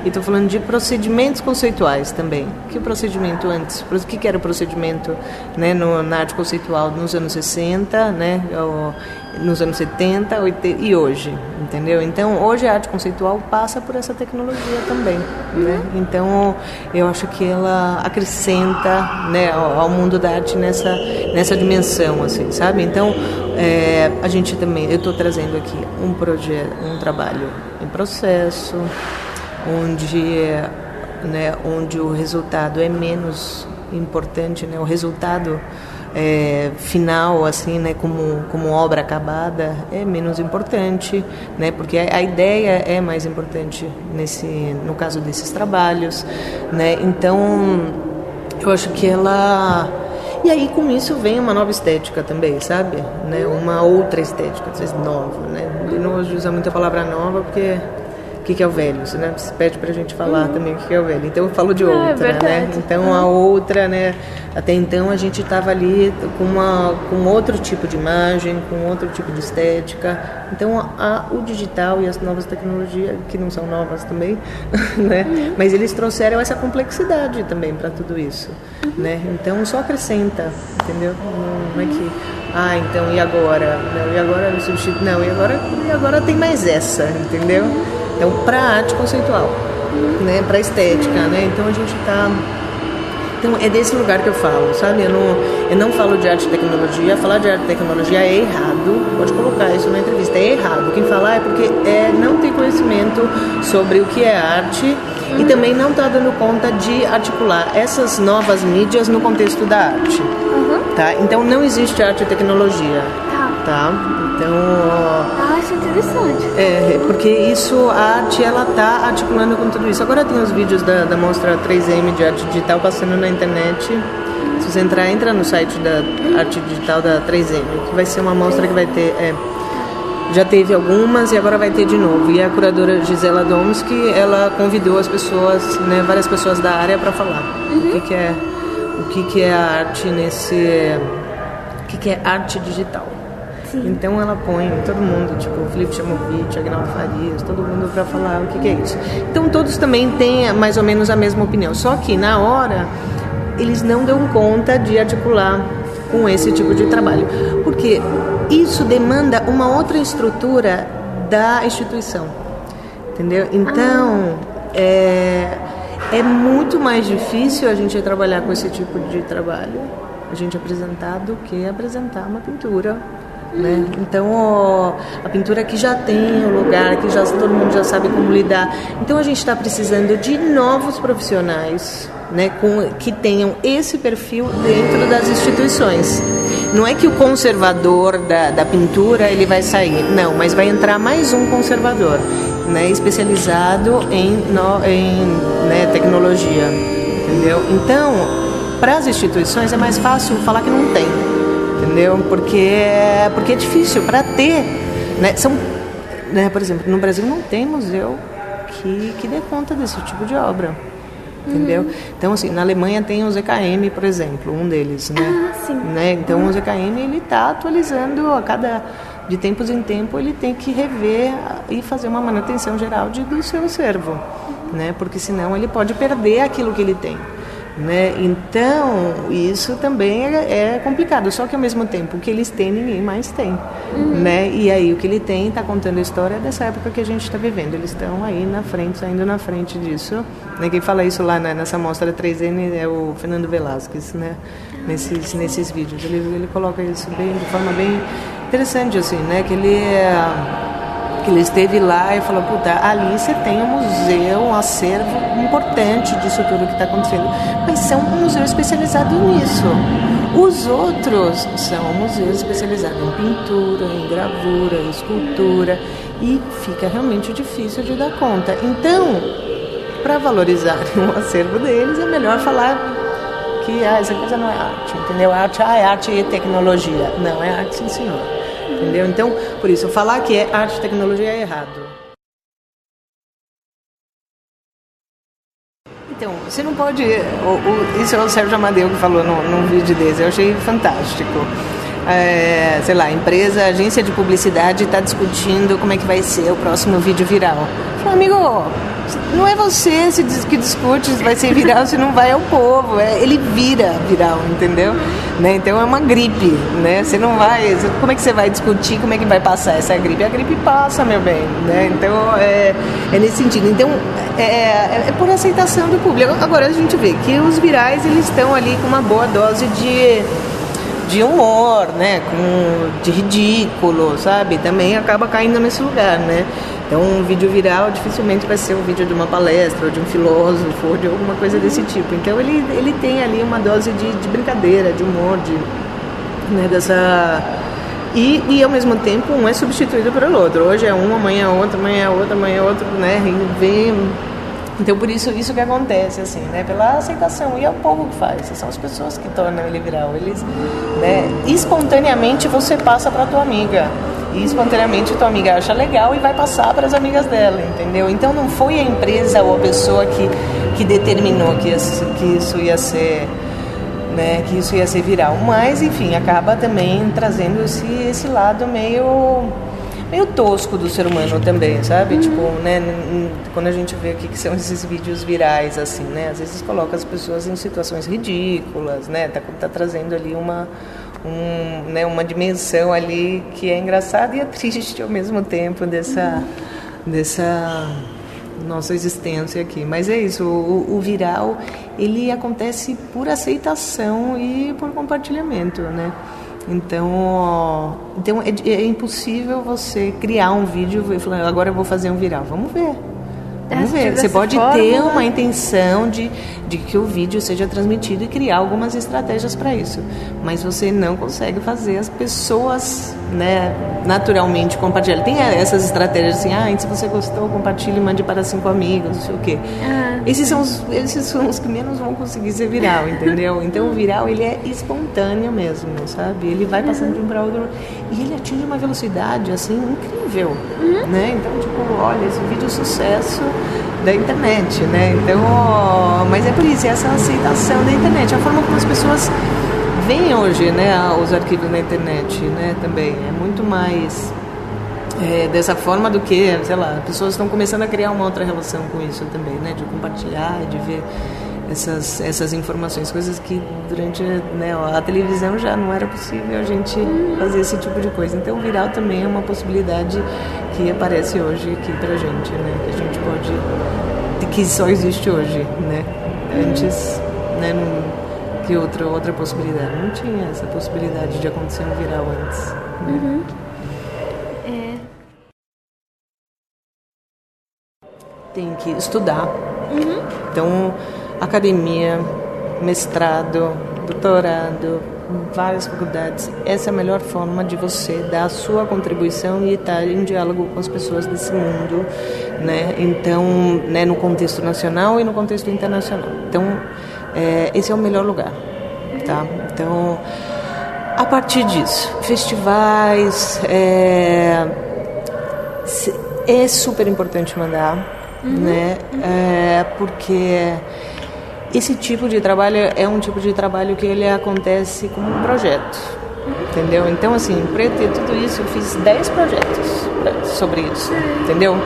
E estou falando de procedimentos conceituais também. Que o procedimento antes, o que era o procedimento, né, na arte conceitual nos anos 60, né, nos anos 70, 80 e hoje, entendeu? Então, hoje a arte conceitual passa por essa tecnologia também, né? Então, eu acho que ela acrescenta, né, ao mundo da arte nessa dimensão, assim, sabe? Então, a gente também, eu estou trazendo aqui um trabalho em processo, onde o resultado é menos importante, né? O resultado final, assim, né, como obra acabada, é menos importante, né, porque a ideia é mais importante no caso desses trabalhos, né? Então eu acho que e aí com isso vem uma nova estética também, sabe, né, uma outra estética, às vezes nova, né, eu não gosto de usar muito a palavra nova porque o que é o velho? Você, né, pede pra gente falar também o que é o velho. Então eu falo de outra, né? Então a outra, né? Até então a gente estava ali com outro tipo de imagem, com outro tipo de estética. Então o digital e as novas tecnologias, que não são novas também, né? Mas eles trouxeram essa complexidade também para tudo isso, né? Então só acrescenta, entendeu? Não é que então e agora? Não, e agora eu substituo? Não, e agora tem mais essa, entendeu? Então, para a arte conceitual, né, para a estética, né, então a gente está... Então, é desse lugar que eu falo, sabe? Eu não falo de arte e tecnologia. Falar de arte e tecnologia é errado, pode colocar isso na entrevista, é errado. Quem falar é porque não tem conhecimento sobre o que é arte e também não está dando conta de articular essas novas mídias no contexto da arte, tá? Então, não existe arte e tecnologia, tá? Então... isso é interessante. Porque a arte, ela tá articulando com tudo isso. Agora tem os vídeos da mostra 3M de arte digital passando na internet. Se você entra no site da arte digital da 3M, que vai ser uma mostra que vai ter... já teve algumas e agora vai ter de novo. E a curadora Gisela Domski, ela convidou as pessoas, né, várias pessoas da área para falar o que é a arte o que é arte digital. Sim. Então ela põe todo mundo, tipo o Felipe Chamovitch, Agnaldo Farias, todo mundo para falar o que é isso. Então todos também têm mais ou menos a mesma opinião, só que na hora eles não dão conta de articular com esse tipo de trabalho, porque isso demanda uma outra estrutura da instituição, entendeu? Então é muito mais difícil a gente trabalhar com esse tipo de trabalho, a gente apresentar, do que apresentar uma pintura, né? Então a pintura que já tem o lugar, que todo mundo já sabe como lidar. Então a gente está precisando de novos profissionais, né, que tenham esse perfil dentro das instituições. Não é que o conservador da pintura ele vai sair, não, mas vai entrar mais um conservador, né, especializado em né, tecnologia, entendeu? Então para as instituições é mais fácil falar que não tem, entendeu? Porque é difícil para ter, né? Por exemplo, no Brasil não tem museu que dê conta desse tipo de obra, entendeu? Então, assim, na Alemanha tem o ZKM, por exemplo, um deles, né? Sim. Né? Então, o ZKM ele está atualizando de tempos em tempo, ele tem que rever e fazer uma manutenção geral do seu acervo, né? Porque senão ele pode perder aquilo que ele tem. né? Então, isso também é complicado, só que ao mesmo tempo o que eles têm, ninguém mais tem, né? E aí o que ele tem está contando a história dessa época que a gente está vivendo. Eles estão aí na frente, saindo na frente disso, né? Quem fala isso lá, né, nessa mostra 3N é o Fernando Velasquez, né? Nesses vídeos, ele coloca isso de forma bem interessante, assim, né? Que ele esteve lá e falou, puta, ali você tem um museu, um acervo importante disso tudo que está acontecendo, mas é um museu especializado nisso. Os outros são museus especializados em pintura, em gravura, em escultura, e fica realmente difícil de dar conta. Então, para valorizar o acervo deles, é melhor falar que essa coisa não é arte, entendeu? É arte e tecnologia. Não, é arte sim, senhor. Entendeu? Então, por isso, falar que é arte e tecnologia é errado. Então, você não pode... Isso é o Sérgio Amadeu que falou num vídeo desse, eu achei fantástico. Sei lá, a agência de publicidade está discutindo como é que vai ser o próximo vídeo viral. Eu falei, amigo, não é você que discute se vai ser viral, se não vai, é o povo. Ele vira viral, entendeu? Né? Então é uma gripe, né? Você não vai... Como é que você vai discutir como é que vai passar essa gripe? A gripe passa, meu bem, né? Então é nesse sentido. Então é por aceitação do público. Agora a gente vê que os virais, eles estão ali com uma boa dose de humor, né? De ridículo, sabe? Também acaba caindo nesse lugar, né? Então, um vídeo viral dificilmente vai ser um vídeo de uma palestra, ou de um filósofo, ou de alguma coisa desse tipo. Então, ele tem ali uma dose de brincadeira, de humor, né, dessa... E, ao mesmo tempo, um é substituído pelo outro. Hoje é um, amanhã é outro, amanhã é outro, amanhã é outro, né? E vem... Então, por isso que acontece, assim, né? Pela aceitação. E é o povo que faz. São as pessoas que tornam ele viral. Eles, né? Espontaneamente, você passa para tua amiga. E espontaneamente tua amiga acha legal e vai passar para as amigas dela, entendeu? Então não foi a empresa ou a pessoa que determinou que isso ia ser, né, que isso ia ser viral, mas enfim, acaba também trazendo esse lado meio tosco do ser humano também, sabe? Tipo, né, quando a gente vê o que são esses vídeos virais, assim, né, às vezes coloca as pessoas em situações ridículas, né, tá trazendo ali uma dimensão ali que é engraçada e é triste ao mesmo tempo dessa nossa existência aqui. Mas é isso, o viral, ele acontece por aceitação e por compartilhamento, né? Então é impossível você criar um vídeo e falar, agora eu vou fazer um viral. Vamos ver. Você pode ter uma intenção de que o vídeo seja transmitido e criar algumas estratégias para isso, mas você não consegue fazer as pessoas, né, naturalmente compartilhar. Tem essas estratégias assim, se você gostou, compartilhe, mande para 5 amigos, não sei o quê. Esses são os que menos vão conseguir ser viral, entendeu? Então o viral, ele é espontâneo mesmo, sabe? Ele vai passando de um para outro e ele atinge uma velocidade assim incrível, né? Então, tipo, olha, esse vídeo é sucesso da internet, né? Então, mas é por isso, essa aceitação da internet, a forma como as pessoas veem hoje, né, os arquivos na internet, né, também é muito mais dessa forma do que, sei lá, as pessoas estão começando a criar uma outra relação com isso também, né, de compartilhar, de ver essas informações, coisas que durante, né, a televisão já não era possível a gente fazer esse tipo de coisa. Então o viral também é uma possibilidade que aparece hoje aqui pra gente, né, que a gente pode, que só existe hoje, né, antes, né, que outra possibilidade, não tinha essa possibilidade de acontecer um viral antes, né? Tem que estudar, então academia, mestrado, doutorado, várias faculdades. Essa é a melhor forma de você dar a sua contribuição e estar em diálogo com as pessoas desse mundo, né? Então, né, no contexto nacional e no contexto internacional. Então, esse é o melhor lugar, tá? Então, a partir disso, festivais, é super importante mandar, né? Porque esse tipo de trabalho é um tipo de trabalho que ele acontece como um projeto, entendeu? Então, assim, para ter tudo isso, eu fiz 10 projetos sobre isso, entendeu?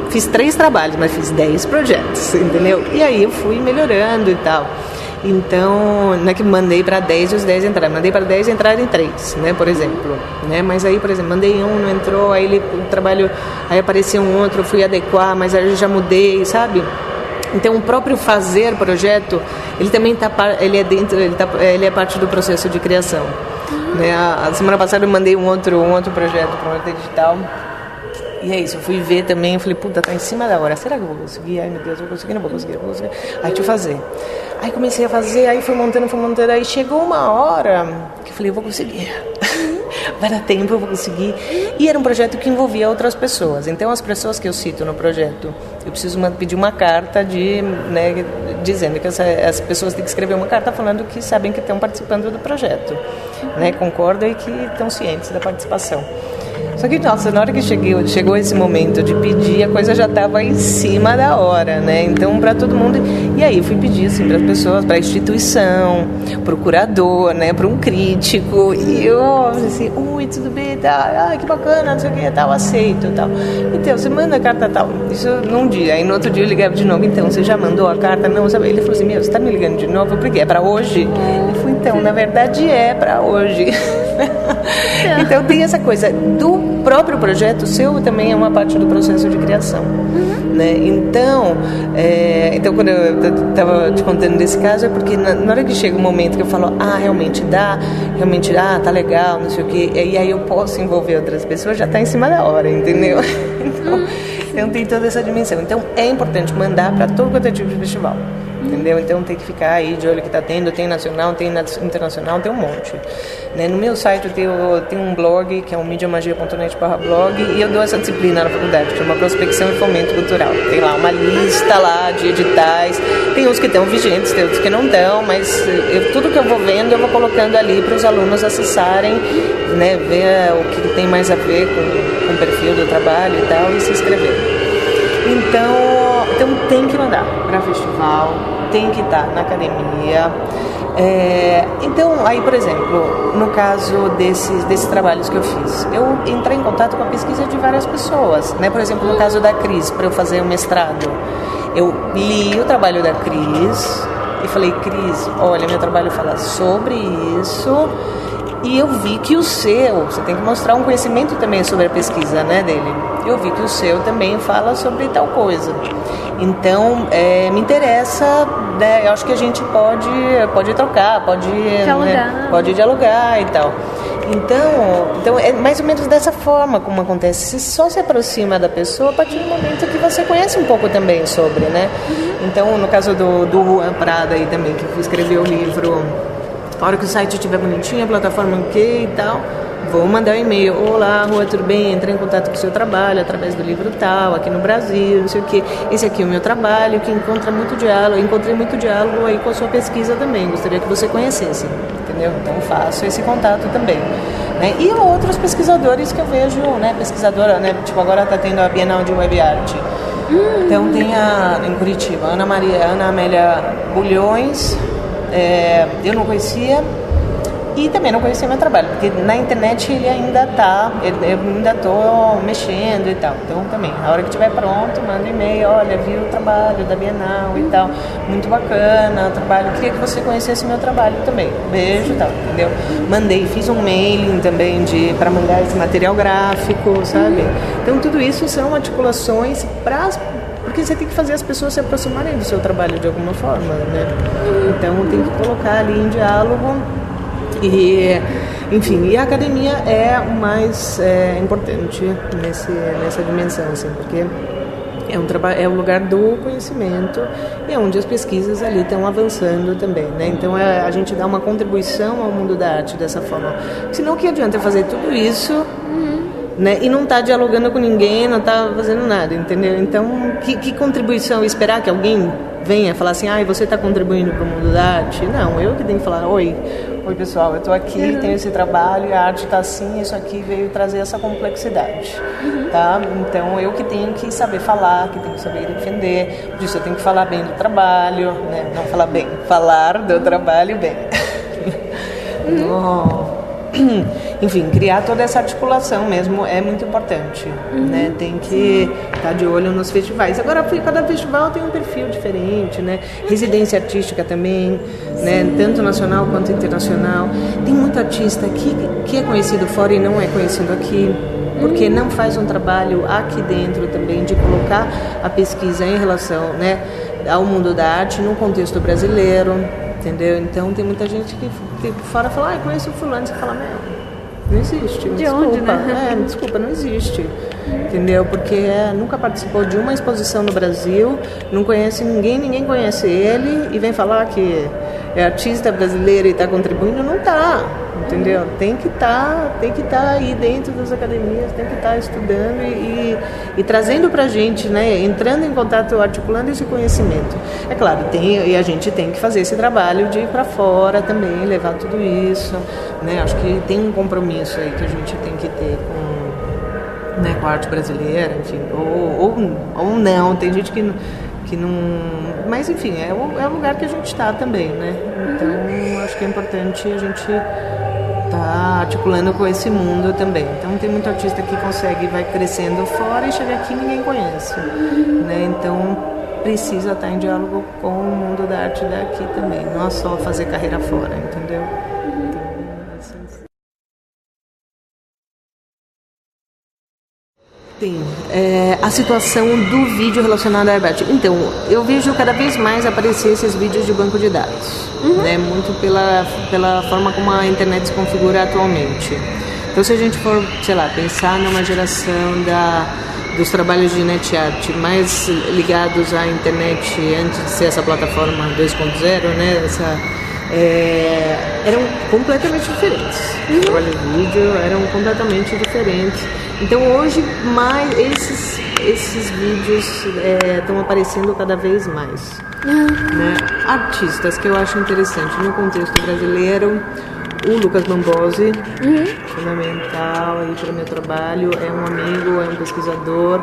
Fiz 3 trabalhos, mas fiz 10 projetos, entendeu? E aí eu fui melhorando e tal. Então, não é que mandei para 10 e os 10 entraram, mandei para 10 e entraram em 3, né, por exemplo. Né? Mas aí, por exemplo, mandei um, não entrou, aí o trabalho, aí apareceu um outro, eu fui adequar, mas aí eu já mudei, sabe? Então, o próprio fazer projeto, ele também ele é dentro, ele é parte do processo de criação. Né? A semana passada eu mandei um outro projeto para uma digital. E é isso, eu fui ver também, eu falei, puta, tá em cima da hora, será que eu vou conseguir? Ai, meu Deus, eu vou conseguir, não vou conseguir, Aí, deixa eu fazer. Aí comecei a fazer, aí fui montando, aí chegou uma hora que eu falei, eu vou conseguir. Vai dar tempo, eu vou conseguir. E era um projeto que envolvia outras pessoas. Então, as pessoas que eu cito no projeto, eu preciso pedir uma carta dizendo que as pessoas têm que escrever uma carta falando que sabem que estão participando do projeto, né, concordam e que estão cientes da participação. Só que, nossa, na hora que chegou esse momento de pedir, a coisa já estava em cima da hora, né? Então, para todo mundo... E aí, eu fui pedir, assim, para as pessoas, para a instituição, para o curador, né? Para um crítico. E eu, assim, oi, tudo bem? Tá? Ah, que bacana, não sei o que, tal, aceito, tal. Então, você manda a carta, tal. Isso num dia. Aí, no outro dia, eu ligava de novo. Então, você já mandou a carta? Não, sabe? Ele falou assim, você tá me ligando de novo? Por quê? É para hoje? Eu falei, então, na verdade, é para hoje. Então, tem essa coisa do próprio projeto seu também é uma parte do processo de criação, né? Então quando eu estava te contando desse caso é porque na hora que chega um momento que eu falo, realmente tá legal, não sei o quê, e aí eu posso envolver outras pessoas, já está em cima da hora, entendeu? Então tem toda essa dimensão. Então é importante mandar para todo quanto é tipo de festival. Entendeu? Então tem que ficar aí de olho que está tendo, tem nacional, tem internacional, tem um monte. Né? No meu site eu tenho um blog, que é o mediamagia.net/blog, e eu dou essa disciplina na faculdade, que chama Prospecção e Fomento Cultural. Tem lá uma lista lá de editais, tem uns que estão vigentes, tem outros que não estão, mas tudo que eu vou vendo eu vou colocando ali para os alunos acessarem, né? Ver o que tem mais a ver com o perfil do trabalho e tal, e se inscrever. Então tem que mandar para festival, tem que estar na academia. Então, aí, por exemplo, no caso desses trabalhos que eu fiz, eu entrei em contato com a pesquisa de várias pessoas, né? Por exemplo, no caso da Cris, para eu fazer o mestrado, eu li o trabalho da Cris e falei, Cris, olha, meu trabalho fala sobre isso. E eu vi que você tem que mostrar um conhecimento também sobre a pesquisa, né, dele. Eu vi que o seu também fala sobre tal coisa. Então, me interessa, né, eu acho que a gente pode trocar, pode dialogar e tal. Então, é mais ou menos dessa forma como acontece. Você só se aproxima da pessoa a partir do momento que você conhece um pouco também sobre, né? Então, no caso do Juan Prada aí também, que escreveu o livro... A hora que o site estiver bonitinho, a plataforma ok e tal, vou mandar um e-mail. Olá, Rua, tudo bem? Entrei em contato com o seu trabalho através do livro tal, aqui no Brasil, não sei o quê. Esse aqui é o meu trabalho, que encontrei muito diálogo aí com a sua pesquisa também. Gostaria que você conhecesse, entendeu? Então, faço esse contato também. Né? E outros pesquisadores que eu vejo, né? Pesquisadora, né? Tipo, agora está tendo a Bienal de Web Art. Então, tem em Curitiba, Ana Amélia Bulhões. Eu não conhecia e também não conhecia meu trabalho, porque na internet ele ainda tá, eu ainda estou mexendo e tal. Então também, a hora que estiver pronto, manda um e-mail, olha, vi o trabalho da Bienal e tal, muito bacana o trabalho, queria que você conhecesse meu trabalho também. Beijo e tal, entendeu? Mandei, fiz um mailing também para mandar esse material gráfico, sabe? Então tudo isso são articulações porque você tem que fazer as pessoas se aproximarem do seu trabalho de alguma forma, né? Então tem que colocar ali em diálogo e, enfim, e a academia é o mais importante nessa dimensão, assim, porque é um lugar do conhecimento e é onde as pesquisas ali estão avançando também, né? Então a gente dá uma contribuição ao mundo da arte dessa forma. Senão, o que adianta fazer tudo isso, né, e não está dialogando com ninguém, não está fazendo nada, entendeu? Então, que contribuição? Esperar que alguém venha falar assim, você está contribuindo para o mundo da arte? Não, eu que tenho que falar, oi pessoal, eu estou aqui, tenho esse trabalho, a arte está assim, isso aqui veio trazer essa complexidade, tá? Então, eu que tenho que saber falar, que tenho que saber defender, por isso eu tenho que falar bem do trabalho, né? Não falar bem, falar do trabalho bem. enfim, criar toda essa articulação mesmo é muito importante, né? Tem que estar de olho nos festivais. Agora, cada festival tem um perfil diferente, né? Residência artística também, né? Tanto nacional quanto internacional. Tem muito artista que é conhecido fora e não é conhecido aqui, porque não faz um trabalho aqui dentro também de colocar a pesquisa em relação, né, ao mundo da arte no contexto brasileiro, entendeu? Então tem muita gente que fora fala, conheço o fulano, você fala, não existe, me desculpa. Onde, né? Desculpa, não existe, entendeu? Porque nunca participou de uma exposição no Brasil, não conhece ninguém conhece ele e vem falar que é artista brasileiro e está contribuindo, não está, entendeu? Tem que estar aí dentro das academias, tem que estar estudando e trazendo para a gente, né, entrando em contato, articulando esse conhecimento. É claro, e a gente tem que fazer esse trabalho de ir para fora também, levar tudo isso, né? Acho que tem um compromisso aí que a gente tem que ter com a arte brasileira, enfim, ou não, tem gente que não... Mas, enfim, é o lugar que a gente está também, né? Então, acho que é importante a gente estar articulando com esse mundo também. Então, tem muito artista que consegue, vai crescendo fora e chega aqui e ninguém conhece, né? Então, precisa estar em diálogo com o mundo da arte daqui também. Não é só fazer carreira fora, entendeu? Sim, a situação do vídeo relacionado à arte. Então, eu vejo cada vez mais aparecer esses vídeos de banco de dados, né? Muito pela forma como a internet se configura atualmente. Então, se a gente for, sei lá, pensar numa geração dos trabalhos de net art mais ligados à internet antes de ser essa plataforma 2.0, né? Eram completamente diferentes. Os trabalhos de vídeo eram completamente diferentes. Então hoje esses vídeos estão aparecendo cada vez mais, né? Artistas que eu acho interessante no contexto brasileiro, o Lucas Mambosi, fundamental aí para o meu trabalho, é um amigo, é um pesquisador,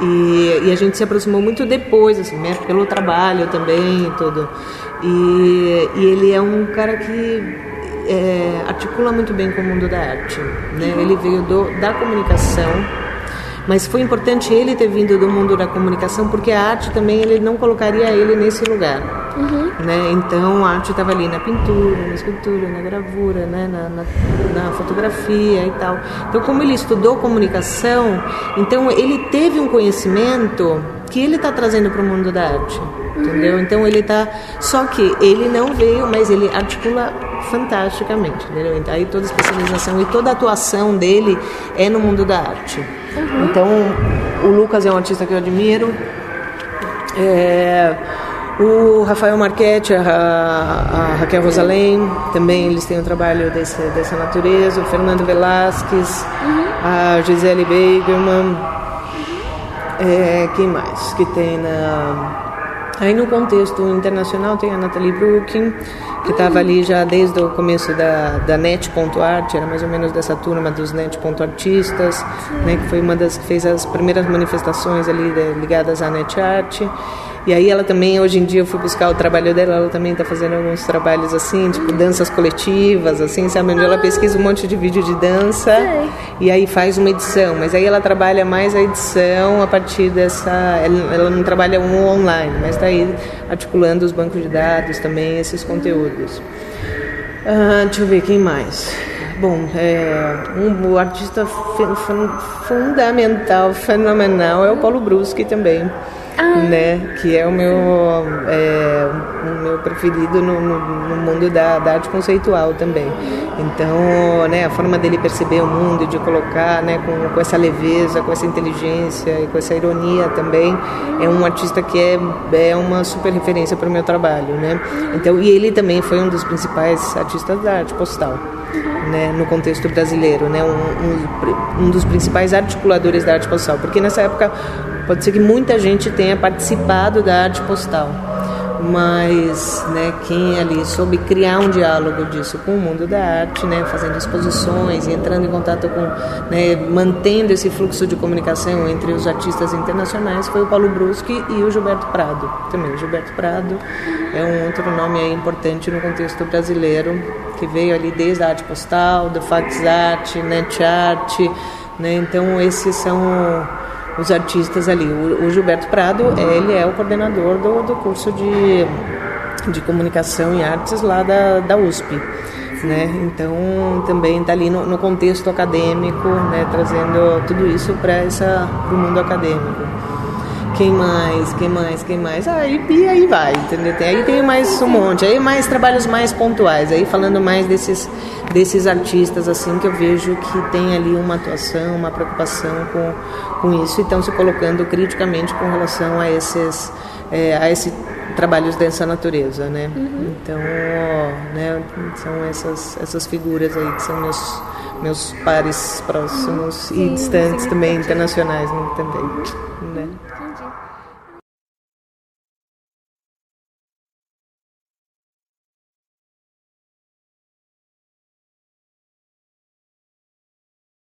e a gente se aproximou muito depois, assim, né? Pelo trabalho também e tudo. E ele é um cara que articula muito bem com o mundo da arte, né? Ele veio da comunicação, mas foi importante ele ter vindo do mundo da comunicação, porque a arte também, ele não colocaria ele nesse lugar, né? Então a arte estava ali na pintura, na escultura, na gravura, né? na fotografia e tal. Então, como ele estudou comunicação, então ele teve um conhecimento que ele está trazendo para o mundo da arte, entendeu? Então ele está, só que ele não veio, mas ele articula fantasticamente, entendeu? Aí toda a especialização e toda a atuação dele é no mundo da arte. Então o Lucas é um artista que eu admiro, o Rafael Marchetti, a Raquel Rosalém, também eles têm um trabalho dessa natureza, o Fernando Velasquez, a Gisele Beigerman, quem mais que tem aí no contexto internacional tem a Nathalie Brooking, que estava ali já desde o começo da net.art, era mais ou menos dessa turma dos net.artistas, né, que foi uma das que fez as primeiras manifestações ali ligadas à net art. E aí ela também, hoje em dia eu fui buscar o trabalho dela, ela também está fazendo alguns trabalhos assim, tipo danças coletivas, assim, sabe, onde ela pesquisa um monte de vídeo de dança e aí faz uma edição, mas aí ela trabalha mais a edição a partir ela não trabalha online, mas está aí articulando os bancos de dados também, esses conteúdos. Deixa eu ver, quem mais? Bom, um artista fundamental, fenomenal, é o Paulo Bruschi também. Né, que é o meu preferido no mundo da arte conceitual também. Então, né, a forma dele perceber o mundo e de colocar, né, com essa leveza, com essa inteligência e com essa ironia também, é um artista que é uma super referência para o meu trabalho, né? Então, e ele também foi um dos principais artistas da arte postal, né, no contexto brasileiro, né, um dos principais articuladores da arte postal, porque nessa época pode ser que muita gente tenha participado da arte postal, mas, né, quem ali soube criar um diálogo disso com o mundo da arte, né, fazendo exposições e entrando em contato com, né, mantendo esse fluxo de comunicação entre os artistas internacionais, foi o Paulo Bruschi e o Gilberto Prado. Também o Gilberto Prado é um outro nome aí importante no contexto brasileiro, que veio ali desde a arte postal, do fax art, net art, né, então esses são os artistas ali. O Gilberto Prado, ele é o coordenador do curso de comunicação e artes lá da USP, né? Então também está ali no contexto acadêmico, né? Trazendo tudo isso para o mundo acadêmico. Quem mais? E aí vai, entendeu? Aí tem mais um monte, aí mais trabalhos mais pontuais, aí falando mais desses artistas, assim, que eu vejo que tem ali uma atuação, uma preocupação com isso e estão se colocando criticamente com relação a esses trabalhos dessa natureza, né? Então, né, são essas figuras aí que são meus pares próximos e distantes também, internacionais, né, também, né? Entendi.